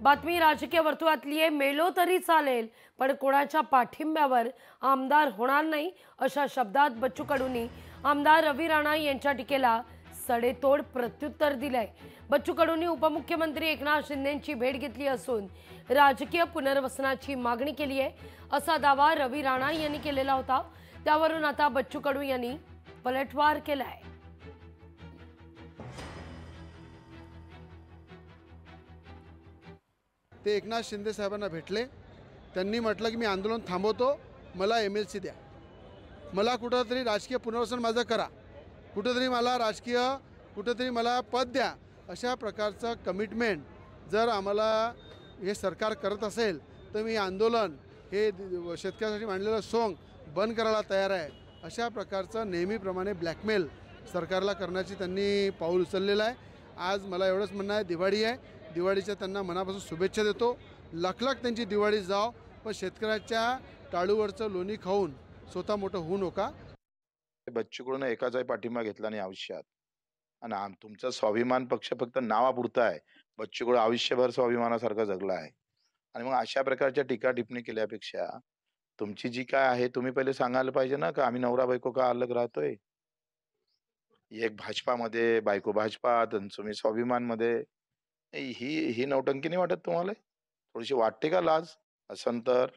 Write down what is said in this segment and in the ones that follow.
बातमी राजकीय वर्तुळातली आहे। मेलो तरी चालेल पण कोणाच्या पाठिंब्यावर आमदार होणार नाही अशा शब्दात बच्चू कडूंनी आमदार रवी राणा यांच्या टीकेला सडेतोड प्रत्युत्तर दिलंय। बच्चू कडूंनी उपमुख्यमंत्री एकनाथ शिंदेंची भेट घेतली असून राजकीय पुनर्वसनाची मागणी केली आहे असा दावा रवी राणा यांनी केलेला होता। त्यावरून आता बच्चू कडू यांनी पलटवार केलाय। ते एकनाथ शिंदे साहेबांना भेटले, त्यांनी म्हटलं की मी आंदोलन थांबवतो, मला MLC द्या, मला कुठेतरी राजकीय पुनर्वसन माझं करा, कुठेतरी मला पद द्या, अशा प्रकारचं कमिटमेंट जर आम्हाला हे सरकार करत असेल तर मी आंदोलन हे शेतकऱ्यांसाठी मांडलेलं सोंग बंद करायला तयार आहे। अशा प्रकारचं नेहमीप्रमाणे ब्लॅकमेल सरकारला करण्याची त्यांनी पाऊल उचललेलं आहे। आज मला एवढंच म्हणणं आहे, दिवाळी आहे, दिवाळीच्या त्यांना मनापासून शुभेच्छा देतो। लख त्यांची दिवाळी जाओ, पण शेतकऱ्याच्या टाळूवरचं लोणी खाऊन स्वतः मोठं होऊ नका। बच्चू कडून एकाचाही पाठिंबा घेतला नाही आयुष्यात, आणि तुमचा स्वाभिमान पक्ष फक्त नावापुरता आहे। बच्चू कडू आयुष्यभर स्वाभिमानासारखा जगला आहे, आणि मग अशा प्रकारच्या टीका टिप्पणी केल्यापेक्षा तुमची जी काय आहे तुम्ही पहिले सांगायला पाहिजे ना, का आम्ही नवरा बायको का अलग राहतोय। एक भाजपामध्ये, बायको भाजपात, तुम्ही स्वाभिमानमध्ये। ही नौटंकी नाही वाटत तुम्हाला? थोडीशी वाटते का लाज? असं तर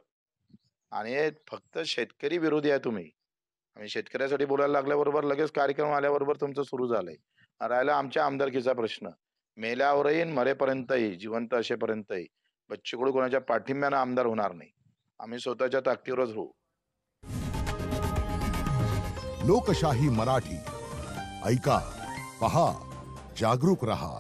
आणि फक्त शेतकरी विरोधी आहे तुम्ही। आम्ही शेतकऱ्यासाठी बोलायला लागल्याबरोबर लगेच कार्यक्रम आल्याबरोबर तुमचं सुरू झालंय। राहिला आमच्या आमदारकीचा प्रश्न, मेल्यावरही मरेपर्यंतही जिवंत असेपर्यंतही बच्चू कडू कोणाच्या पाठिंब्यानं आमदार होणार नाही। आम्ही स्वतःच्या ताकदीवरच होऊ। लोकशाही मराठी ऐका, पहा, जागरूक रहा।